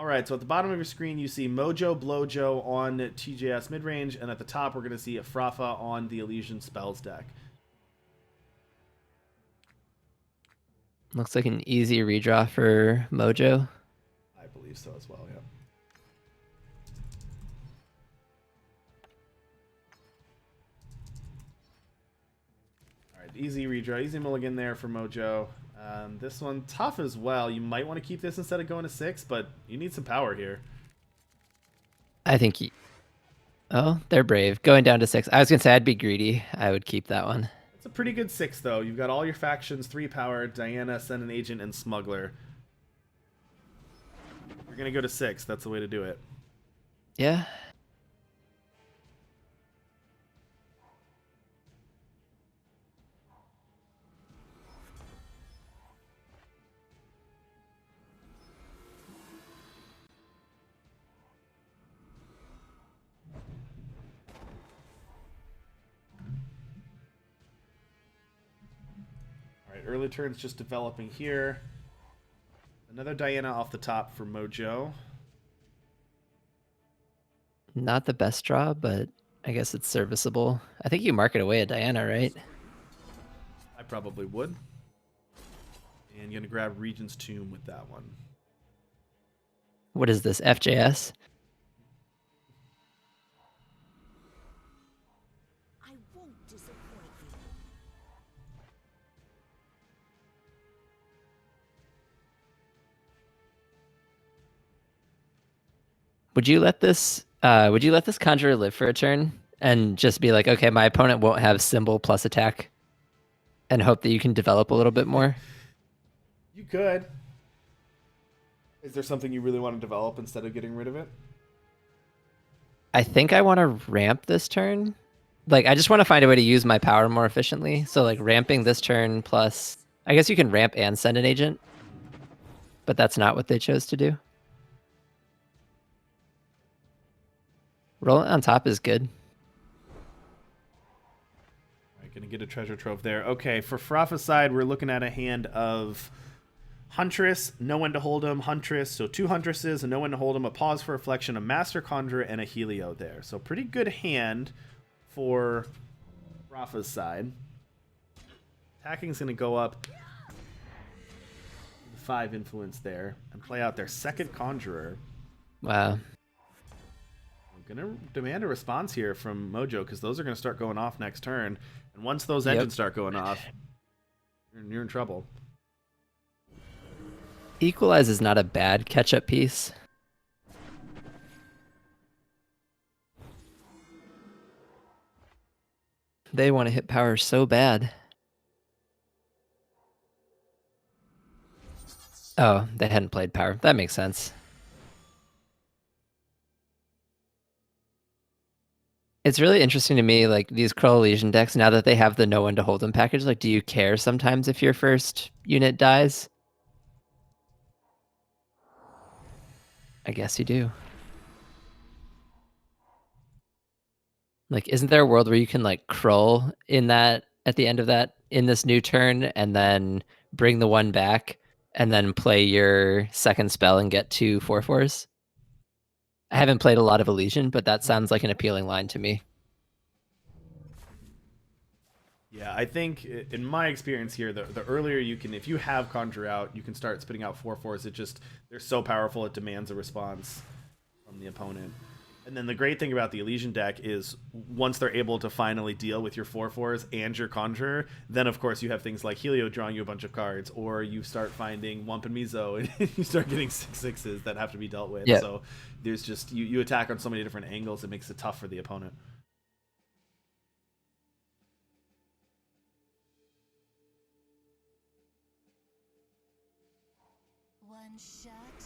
All right, so at the bottom of your screen, you see mojoeblowjoe on TJS midrange, and at the top, we're going to see a Frafa on the Elysian Spells deck. Looks like an easy redraw for Mojo. I believe so as well, yeah. All right, easy redraw, easy mulligan there for Mojo. This one, tough as well. You might want to keep this instead of going to 6, but you need some power here. I think oh, they're brave. Going down to 6. I was going to say I'd be greedy. I would keep that one. It's a pretty good 6, though. You've got all your factions, 3 power, Diana, Send an Agent, and Smuggler. You're going to go to 6. That's the way to do it. Yeah. Early turn's just developing here. Another Diana off the top for Mojo. Not the best draw, but I guess it's serviceable. I think you market away a Diana, right? I probably would. And you're going to grab Regent's Tomb with that one. What is this, FJS? I won't disappoint you. Would you let this conjurer live for a turn and just be like, okay, my opponent won't have symbol plus attack, and hope that you can develop a little bit more? You could. Is there something you really want to develop instead of getting rid of it? I think I want to ramp this turn. Like, I just want to find a way to use my power more efficiently. So, like, ramping this turn plus... I guess you can ramp and send an agent. But that's not what they chose to do. Rolling on top is good. All right, gonna get a treasure trove there. Okay, for Frafa's side, we're looking at a hand of Huntress, no one to hold him, Huntress, so 2 Huntresses, and no one to hold him, a Pause for Reflection, a Master Conjurer, and a Helio there. So pretty good hand for Frafa's side. Attacking's gonna go up 5 influence there and play out their second Conjurer. Wow. I'm going to demand a response here from Mojo because those are going to start going off next turn. And once those engines start going off, you're in trouble. Equalize is not a bad catch-up piece. They want to hit power so bad. Oh, they hadn't played power. That makes sense. It's really interesting to me, like, these Cruel Legion decks, now that they have the no one to hold them package, like, do you care sometimes if your first unit dies? I guess you do. Like, isn't there a world where you can, like, Krull in that, at the end of that, in this new turn, and then bring the one back, and then play your second spell and get 2 4/4s? I haven't played a lot of Elysian, but that sounds like an appealing line to me. Yeah, I think in my experience here, the earlier you can, if you have Conjure out, you can start spitting out 4/4s. It just, they're so powerful, it demands a response from the opponent. And then the great thing about the Elysian deck is once they're able to finally deal with your 4/4s and your Conjurer, then of course you have things like Helio drawing you a bunch of cards, or you start finding Wump and Mizo and you start getting 6/6s that have to be dealt with. Yeah. So there's just, you attack on so many different angles, it makes it tough for the opponent.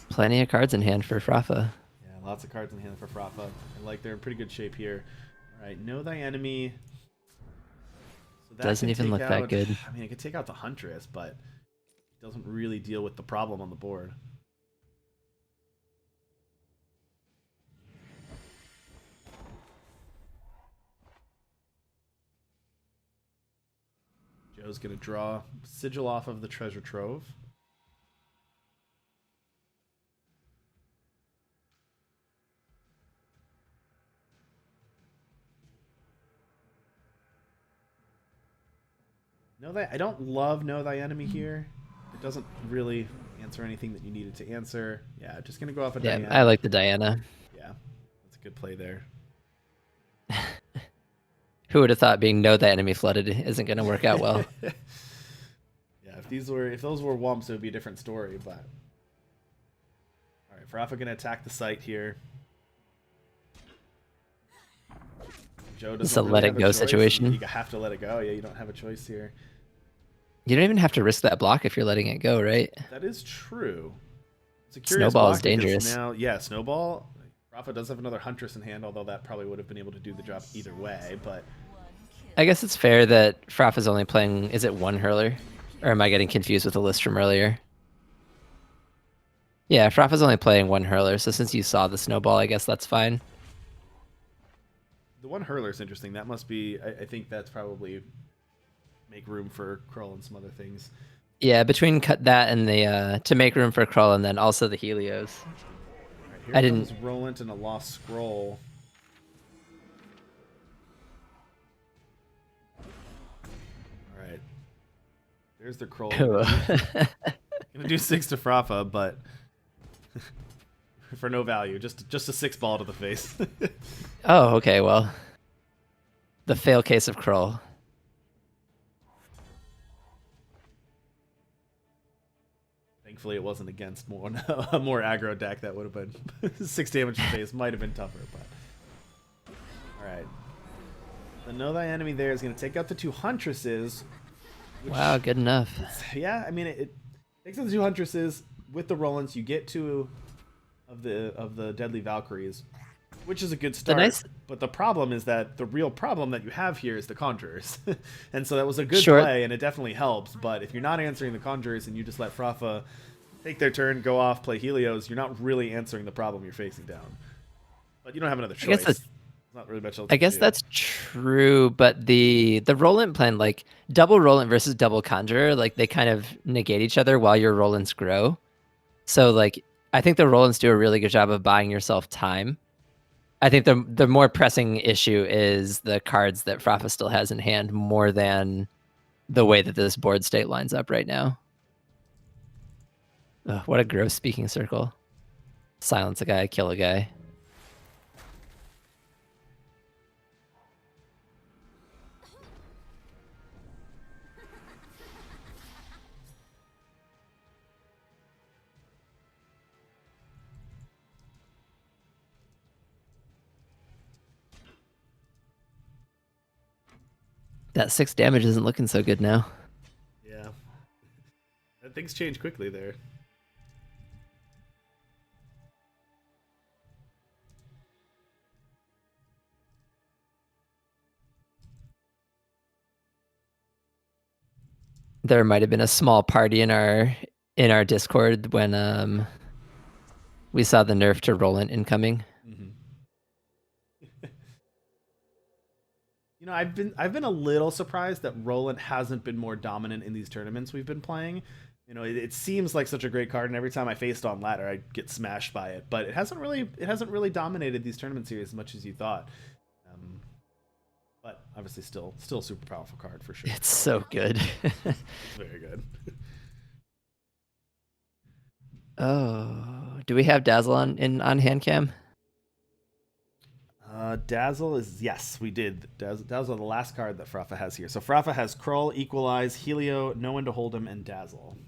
Plenty of cards in hand for Frafa. Yeah, lots of cards in hand for Frafa. And like they're in pretty good shape here. All right, know thy enemy. So that Doesn't can even take look out, that good. I mean, it could take out the Huntress, but it doesn't really deal with the problem on the board. Joe's going to draw Sigil off of the Treasure Trove. Know that I don't love know thy enemy here. It doesn't really answer anything that you needed to answer. Yeah, just gonna go off a Yeah, Diana. I like the Diana. Yeah, that's a good play there. Who would have thought being know that enemy flooded isn't going to work out well? Yeah, if those were wumps, it would be a different story. But all right, Frafa gonna attack the site here. Joe It's doesn't a really let have it a go choice. situation. You have to let it go. Yeah, you don't have a choice here. You don't even have to risk that block if you're letting it go, right? That is true. It's a curious Snowball is block because dangerous. now, yeah, Snowball. Rafa does have another Huntress in hand, although that probably would have been able to do the job either way. But I guess it's fair that Fraff is only playing, is it one hurler? Or am I getting confused with the list from earlier? Yeah, Fraff is only playing one hurler, so since you saw the snowball, I guess that's fine. the one hurler is interesting. That must be. I think that's probably make room for Krull and some other things. Yeah, between cut that and the to make room for Krull and then also the Helios. All right, here I comes didn't. Roland and a lost scroll. All right, there's the Krull. Gonna do 6 to Frafa, but for no value, just a 6 ball to the face. Oh, okay, well. The fail case of Krull. Thankfully, it wasn't against a more aggro deck. That would have been 6 damage to the face. Might have been tougher, but all right. The know thy enemy there is going to take out the 2 Huntresses. Which, Wow, good enough. yeah, I mean it takes out the 2 Huntresses with the Rolands. You get 2 of the Deadly Valkyries, which is a good start. But the problem is that the real problem that you have here is the Conjurers. And so that was a good play, and it definitely helps. But if you're not answering the Conjurers and you just let Frafa take their turn, go off, play Helios, you're not really answering the problem you're facing down. But you don't have another choice. There's not really much else I guess do. that's true, but the Roland plan, like double Roland versus double Conjurer, like they kind of negate each other while your Rolands grow. So like I think the Rolands do a really good job of buying yourself time. I think the more pressing issue is the cards that Frafa still has in hand more than the way that this board state lines up right now. Ugh, what a gross speaking circle. Silence a guy, kill a guy. That 6 damage isn't looking so good now. Yeah. Things change quickly there. There might have been a small party in our Discord when we saw the nerf to Roland incoming. Mm-hmm. You know, I've been a little surprised that Roland hasn't been more dominant in these tournaments we've been playing. You know, it seems like such a great card, and every time I faced on ladder, I get smashed by it. But it hasn't really dominated these tournament series as much as you thought. But obviously, still a super powerful card for sure. It's so good. Very good. Oh, do we have Dazzle on hand cam? Dazzle is, yes, we did. Dazzle, the last card that Frafa has here. So Frafa has Krull, Equalize, Helio, No One to Hold Him, and Dazzle.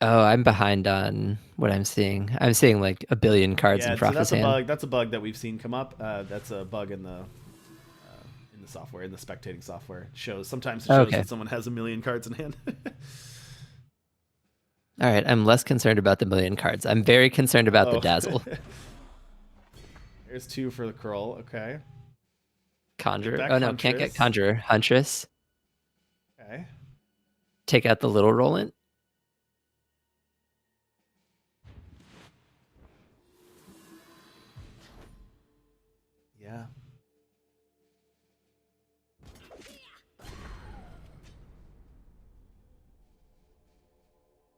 Oh, I'm behind on what I'm seeing. I'm seeing like a billion cards in Frafa's hand. Bug. That's a bug that we've seen come up. That's a bug in the software, in the spectating software. It shows that someone has a million cards in hand. All right, I'm less concerned about the million cards. I'm very concerned about the Dazzle. There's 2 for the Krull. Okay. Conjurer. Oh no, can't get Conjurer. Huntress. Okay. Take out the little Roland. Yeah.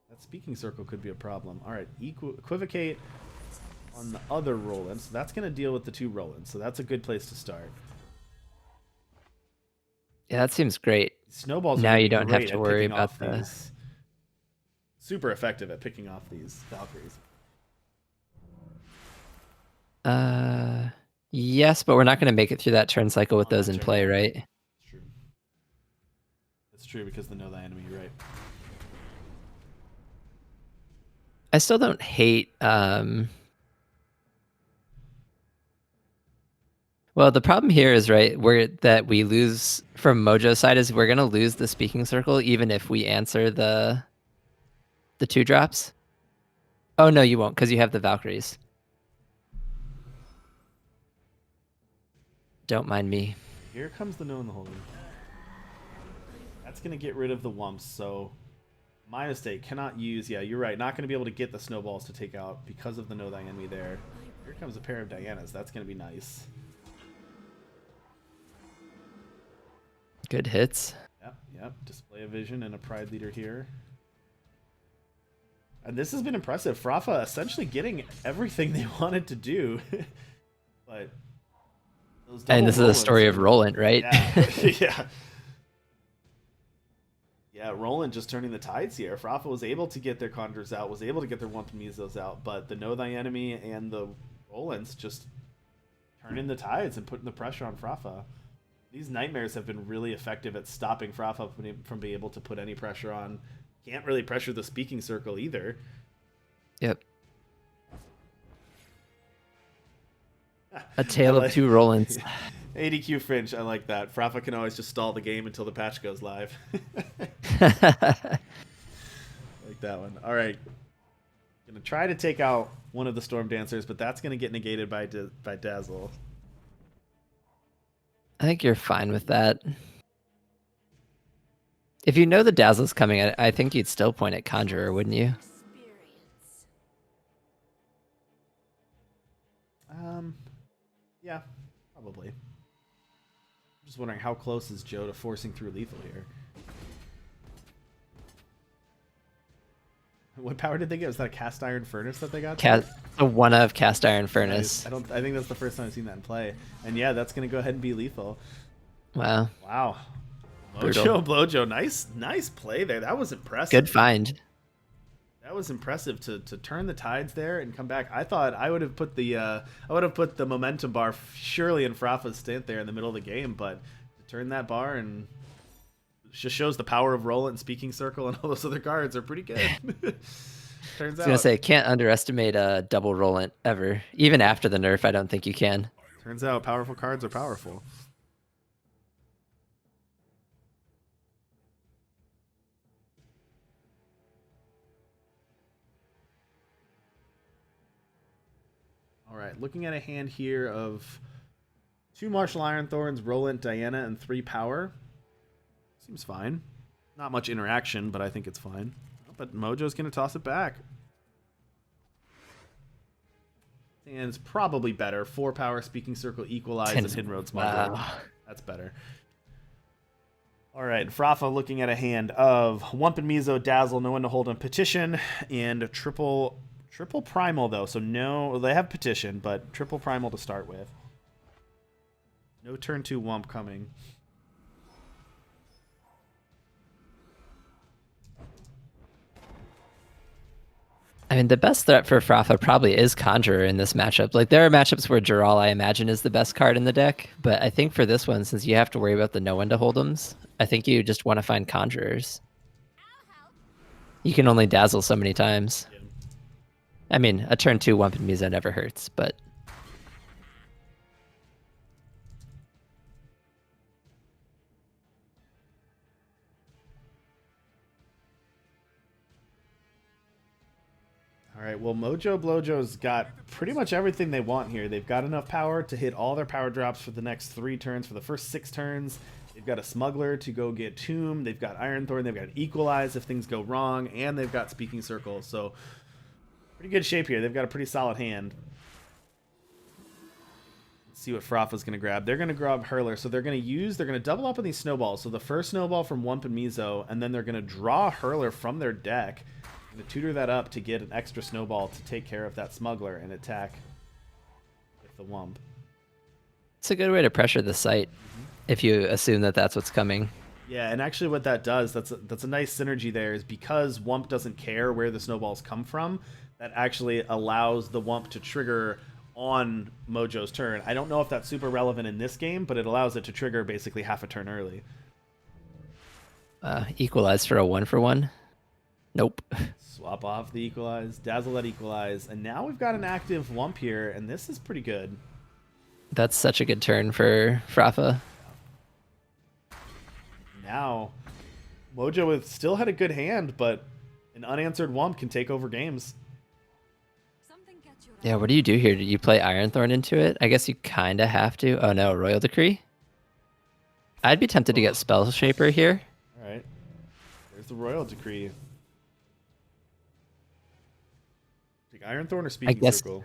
That speaking circle could be a problem. All right, equivocate on the other Roland. So that's going to deal with the 2 Rolands. So that's a good place to start. Yeah, that seems great. Snowballs Now are gonna you be don't have great to at worry picking about off the. these. Super effective at picking off these Valkyries. Yes, but we're not going to make it through that turn cycle with On those that in turn, play, yeah. right? It's true. It's true because they know the enemy, right? I still don't hate. Well, the problem here is right that we lose from Mojo's side is we're going to lose the speaking circle even if we answer the 2-drops. Oh no, you won't because you have the Valkyries. Don't mind me. Here comes the no in the holding. That's gonna get rid of the wumps, so my mistake. Cannot use. Yeah, you're right. Not gonna be able to get the snowballs to take out because of the no thy enemy there. Here comes a pair of Dianas. That's gonna be nice. Good hits. Yep. Display of vision and a pride leader here. And this has been impressive. Frafa essentially getting everything they wanted to do. But those double And this is a story of Roland, right? Yeah. Yeah. Yeah, Roland just turning the tides here. Frafa was able to get their Conjures out, was able to get their Wump and Mesos out, but the Know Thy Enemy and the Rolands just turning the tides and putting the pressure on Frafa. These Nightmares have been really effective at stopping Frafa from being able to put any pressure on. Can't really pressure the speaking circle either. Yep. A tale of two Rolands. ADQ Fringe, I like that. Frafa can always just stall the game until the patch goes live. Like that one. All right. Gonna try to take out one of the Storm Dancers, but that's gonna get negated by Dazzle. I think you're fine with that. If you know the Dazzle's coming, I think you'd still point at Conjurer, wouldn't you? Yeah, probably. I'm just wondering how close is Joe to forcing through lethal here. What power did they get? Was that a cast iron furnace that they got? A one of cast iron furnace. I think that's the first time I've seen that in play. And yeah, that's gonna go ahead and be lethal. Wow. Wow. Brutal. Mojoeblowjoe, nice play there. That was impressive. Good find. That was impressive to turn the tides there and come back. I thought I would have put the momentum bar surely in Frafa's stint there in the middle of the game, but to turn that bar and just shows the power of Roll and Speaking Circle and all those other cards are pretty good. Turns out. I was gonna say can't underestimate a double Rollant ever. Even after the nerf, I don't think you can. Turns out powerful cards are powerful. All right, looking at a hand here of 2 Martial Iron Thorns, Roland, Diana, and 3 power. Seems fine. Not much interaction, but I think it's fine. But Mojo's going to toss it back. And it's probably better. 4 power, Speaking Circle, Equalize, and Hidden Road Smuggler. Wow. That's better. All right, Frafa looking at a hand of Wump and Meso, Dazzle, no one to hold on Petition, and triple Primal, though. So no, they have Petition, but triple Primal to start with. No turn 2 Wump coming. I mean, the best threat for Frafa probably is Conjurer in this matchup. Like, there are matchups where Jural, I imagine, is the best card in the deck. But I think for this one, since you have to worry about the no one to hold 'ems, I think you just want to find Conjurers. You can only Dazzle so many times. Yeah. I mean, a turn 2 Wump and Meso never hurts, but... All right, well, Mojoeblowjoe's got pretty much everything they want here. They've got enough power to hit all their power drops for the next 3 turns. For the first 6 turns, they've got a Smuggler to go get Tomb. They've got Iron Thorn. They've got Equalize if things go wrong. And they've got Speaking Circle. So, pretty good shape here. They've got a pretty solid hand. Let's see what Frafa's going to grab. They're going to grab Hurler. So, they're going to double up on these snowballs. So, the first snowball from Wump and Meso, and then they're going to draw Hurler from their deck. To tutor that up to get an extra snowball to take care of that Smuggler and attack with the Wump. It's a good way to pressure the site. if you assume that that's what's coming. Yeah, and actually what that does, that's a nice synergy there, is because Wump doesn't care where the snowballs come from, that actually allows the Wump to trigger on Mojo's turn. I don't know if that's super relevant in this game, but it allows it to trigger basically half a turn early. Equalize for a 1-for-1? Nope. Swap off the equalize, dazzle that equalize, and now we've got an active Wump here, and this is pretty good. That's such a good turn for Frafa. Now, Mojo still had a good hand, but an unanswered Wump can take over games. Yeah, what do you do here? Do you play Iron Thorn into it? I guess you kind of have to. Oh no, Royal Decree? I'd be tempted to get Spell Shaper here. Alright. There's the Royal Decree. Take Iron Thorn or Speaking Circle?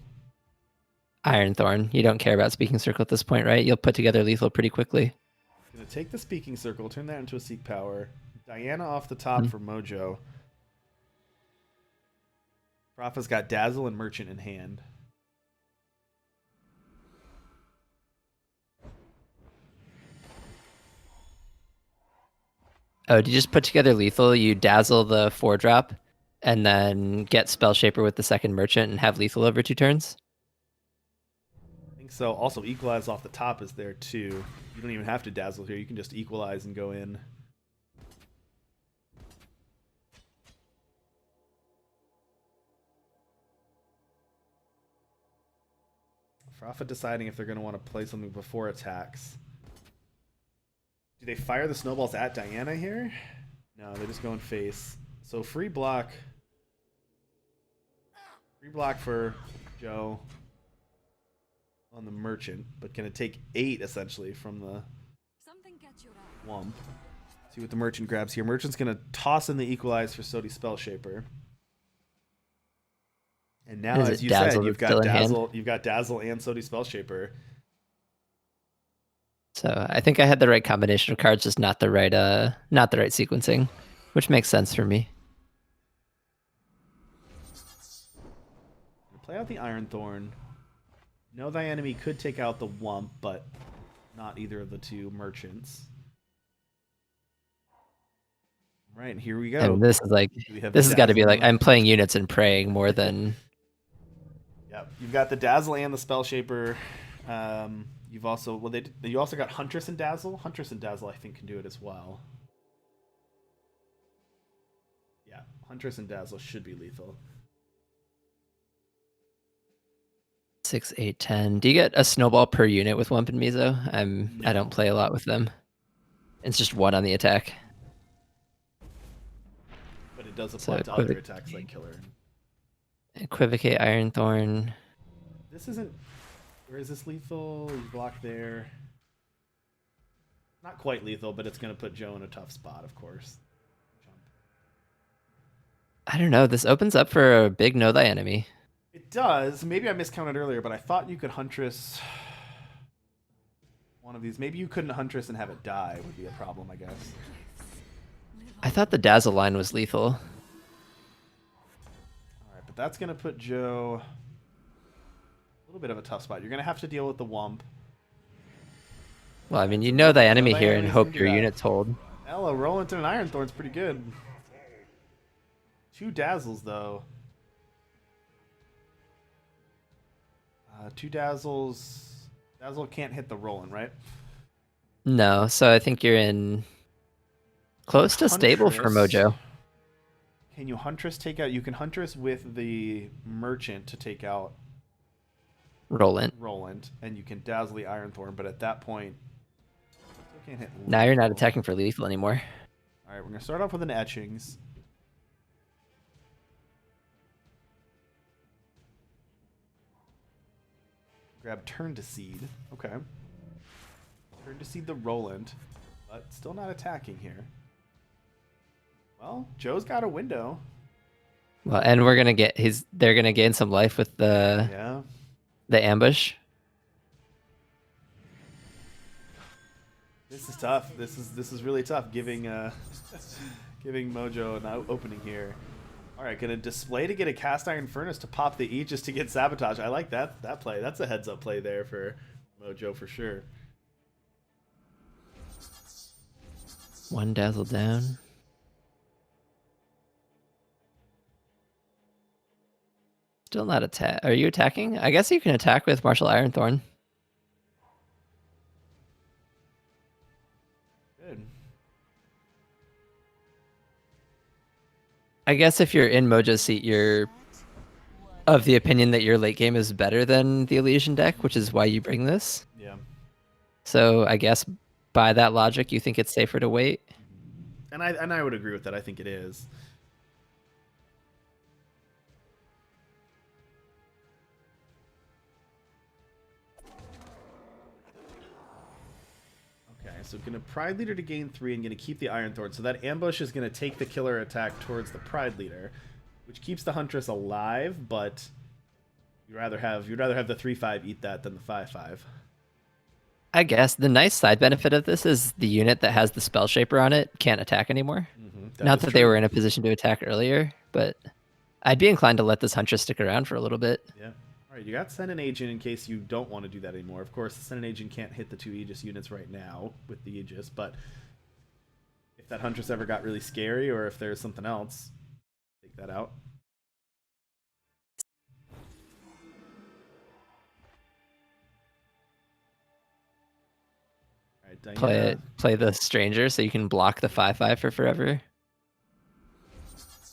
Iron Thorn. You don't care about Speaking Circle at this point, right? You'll put together lethal pretty quickly. Gonna take the Speaking Circle, turn that into a Seek Power. Diana off the top for Mojo. Frafa's got Dazzle and Merchant in hand. Oh, do you just put together lethal? You dazzle the 4-drop, and then get Spell Shaper with the second Merchant and have lethal over 2 turns? I think so. Also, Equalize off the top is there too. You don't even have to dazzle here. You can just Equalize and go in. Frafa deciding if they're going to want to play something before attacks. Do they fire the snowballs at Diana here? No, they're just going face. So free block. Free block for Joe on the Merchant, but can it take 8 essentially from the Wump? See what the Merchant grabs here. Merchant's going to toss in the Equalize for Sodi Spell Shaper. And now, as you said, you've got Dazzle and Sodi Spell Shaper. So I think I had the right combination of cards, just not the right sequencing, which makes sense for me. Play out the Iron Thorn. Know thy enemy could take out the Wump, but not either of the 2 Merchants. Right, here we go. And this is like, this has got to be like, I'm playing units and praying more than... Yep, you've got the Dazzle and the Spell Shaper. You've also, you also got Huntress and Dazzle. Huntress and Dazzle, I think, can do it as well. Yeah, Huntress and Dazzle should be lethal. 6, 8, 10. Do you get a snowball per unit with Wump and Mizo? I don't play a lot with them. It's just 1 on the attack. But it does apply to other attacks like Killer. Equivocate Iron Thorn. This isn't... Where is this lethal? You block there. Not quite lethal, but it's going to put Joe in a tough spot, of course. Jump. I don't know. This opens up for a big Know Thy Enemy. It does. Maybe I miscounted earlier, but I thought you could Huntress one of these. Maybe you couldn't Huntress and have it die would be a problem, I guess. I thought the Dazzle line was lethal. All right, but that's going to put Joe... a little bit of a tough spot. You're going to have to deal with the Wump. Well, I mean, you know thy enemy here and hope your units hold. Ella, rolling to an Iron Thorn's pretty good. 2 Dazzles, though. 2 Dazzles. Dazzle can't hit the rolling, right? No, so I think you're in close to stable for Mojo. Can you Huntress take out? You can Huntress with the Merchant to take out Roland, and you can Dazzle the Iron Thorn, but at that point, you can't hit lethal. Now you're not attacking for lethal anymore. All right, we're going to start off with an Etchings. Grab Turn to Seed. Okay. Turn to Seed the Roland, but still not attacking here. Well, Joe's got a window. Well, and we're gonna get they're gonna gain some life with the ambush. This is tough. This is really tough. Giving giving Mojo an opening here. All right, gonna display to get a Cast Iron Furnace to pop the E just to get Sabotage. I like that play. That's a heads up play there for Mojo for sure. One dazzle down. Still not attack. Are you attacking? I guess you can attack with Martial Ironthorn. Good. I guess if you're in Mojo's seat, you're of the opinion that your late game is better than the Elysian deck, which is why you bring this. Yeah. So I guess by that logic, you think it's safer to wait. And I would agree with that. I think it is. Okay, so gonna Pride Leader to gain 3 and gonna keep the Iron Thorn. So that ambush is gonna take the killer attack towards the Pride Leader, which keeps the Huntress alive, but you'd rather have the 3/5 eat that than the 5/5. I guess the nice side benefit of this is the unit that has the Spell Shaper on it can't attack anymore. Not that they were in a position to attack earlier, but I'd be inclined to let this Huntress stick around for a little bit. Yeah. All right, you got Send an Agent in case you don't want to do that anymore. Of course, the Send an Agent can't hit the 2 Aegis units right now with the Aegis, but if that Huntress ever got really scary or if there's something else, take that out. All right, Diana. Play the Stranger so you can block the 5/5 for forever.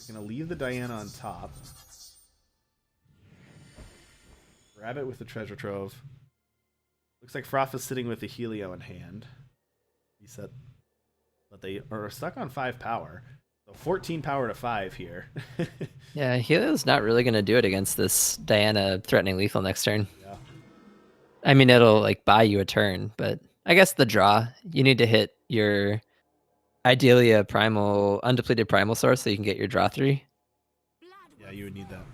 We're going to leave the Diana on top. Grab it with the Treasure Trove. Looks like Frafa's sitting with the Helio in hand. Reset. But they are stuck on 5 power. So 14 power to 5 here. Yeah, Helio's not really going to do it against this Diana threatening lethal next turn. Yeah. I mean, it'll like buy you a turn, but I guess the draw, you need to hit your ideally a primal, undepleted primal source so you can get your draw 3. Yeah, you would need that.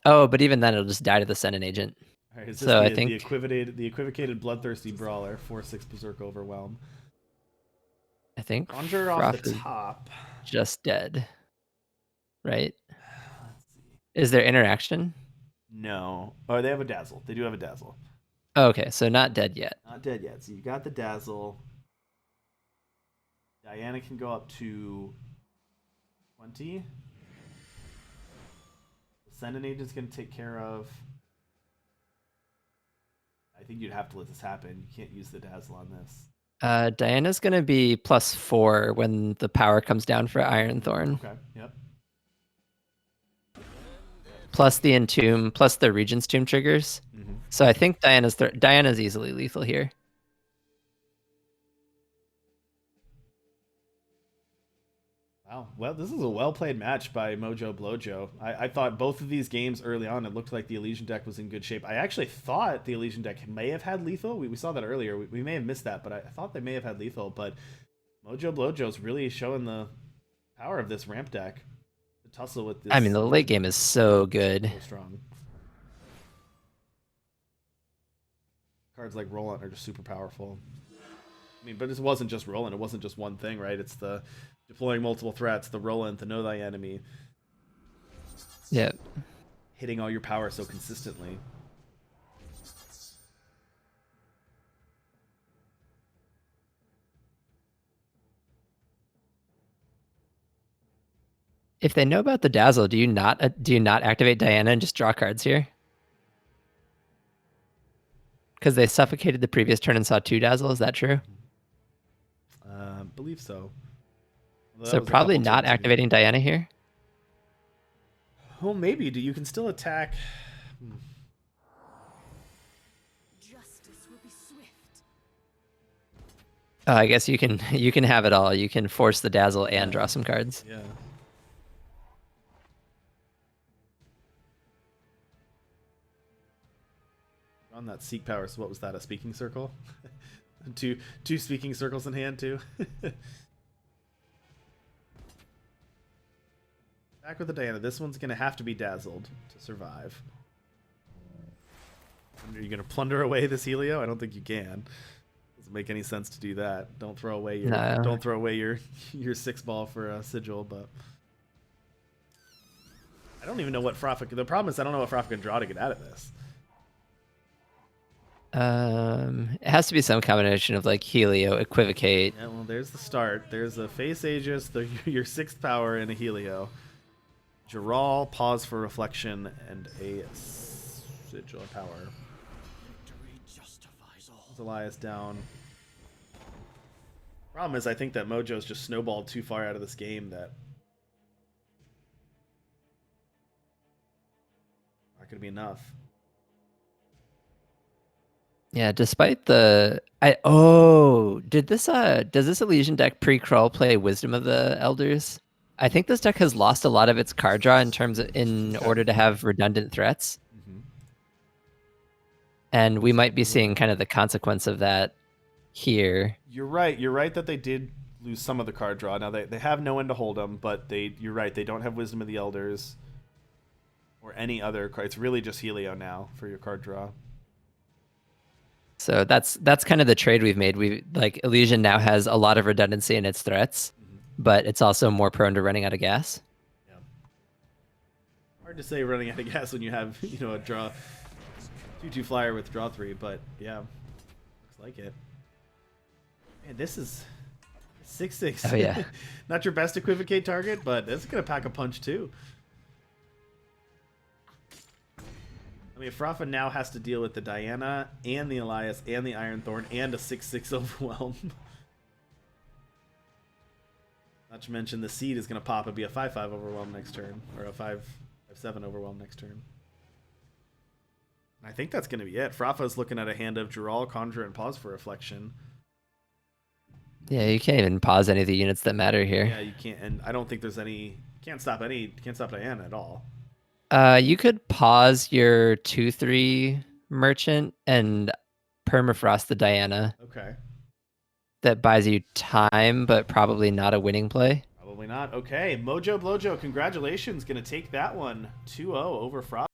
Oh, but even then, it'll just die to the Send an Agent. All right, is this So I the think equivocated bloodthirsty brawler 4/6 berserk overwhelm? Conjure off Frafa's the top. just dead, right? Let's see. Is there interaction? No. Oh, they have a dazzle. They do have a dazzle. Oh, okay, so not dead yet. Not dead yet. So you got the dazzle. Diana can go up to 20. The Send an Agent's going to take care of. I think you'd have to let this happen. You can't use the dazzle on this. Diana's going to be +4 when the power comes down for Ironthorn. Okay. Yep. Plus the Entomb, plus the Regent's Tomb triggers. Mm-hmm. So I think Diana's easily lethal here. Wow. Well, this is a well-played match by mojoeblowjoe. I thought both of these games early on, it looked like the Elysian deck was in good shape. I actually thought the Elysian deck may have had lethal. We saw that earlier. We may have missed that, but I thought they may have had lethal. But mojoeblowjoe's really showing the power of this ramp deck. The tussle with this. I mean, the late game is so good. So strong. Cards like Roland are just super powerful. I mean, but it wasn't just Roland. It wasn't just one thing, right? It's the deploying multiple threats, the Roland, the Know Thy Enemy. Yeah. Hitting all your power so consistently. If they know about the dazzle, do you not activate Diana and just draw cards here? Because they suffocated the previous turn and saw 2 dazzle. Is that true? Believe so. So probably not activating Diana here. Well, maybe. You can still attack. Justice will be swift. I guess you can have it all. You can force the dazzle and draw some cards. Yeah. On that Seek power, so what was that? A speaking circle? two speaking circles in hand too. Back with the Diana. This one's gonna have to be dazzled to survive. Are you gonna plunder away this Helio? I don't think you can. Doesn't make any sense to do that. Don't throw away your your 6-ball for a sigil, but I don't even know what Frafa. The problem is I don't know what Frafa can draw to get out of this. It has to be some combination of like Helio, Equivocate. Yeah, well, there's the start. There's a Face Aegis, your 6th power, and a Helio. Giral, Pause for Reflection, and a Sigil Power. Victory justifies all. Elias down. Problem is, I think that Mojo's just snowballed too far out of this game that not gonna be enough. Yeah, despite the did this does this Elysian deck pre-crawl play Wisdom of the Elders? I think this deck has lost a lot of its card draw in order to have redundant threats. Mm-hmm. And we might be seeing kind of the consequence of that here. You're right. You're right that they did lose some of the card draw. Now they have no one to hold them, but you're right. They don't have Wisdom of the Elders or any other card. It's really just Helio now for your card draw. So that's kind of the trade we've made. We like Elysian now has a lot of redundancy in its threats, but it's also more prone to running out of gas. Yeah. Hard to say running out of gas when you have a draw 2/2 flyer with draw 3, but yeah, looks like it. Man, this is 6/6. Oh yeah. Not your best equivocate target, but it's gonna pack a punch too. I mean, Frafa now has to deal with the Diana and the Elias and the Iron Thorn and a 6/6 overwhelm. Not to mention the seed is gonna pop and be a 5/5 overwhelm next turn, or a 5/7 overwhelm next turn. I think that's gonna be it. Frafa's looking at a hand of Giral, Conjure, and Pause for Reflection. Yeah, you can't even pause any of the units that matter here. Yeah, you can't, and I don't think there's any. Can't stop Diana at all. You could pause your 2/3 merchant and permafrost the Diana. Okay. That buys you time, but probably not a winning play. Probably not. Okay, Mojo Blowjoe, congratulations. Gonna take that one 2-0 over Frafa.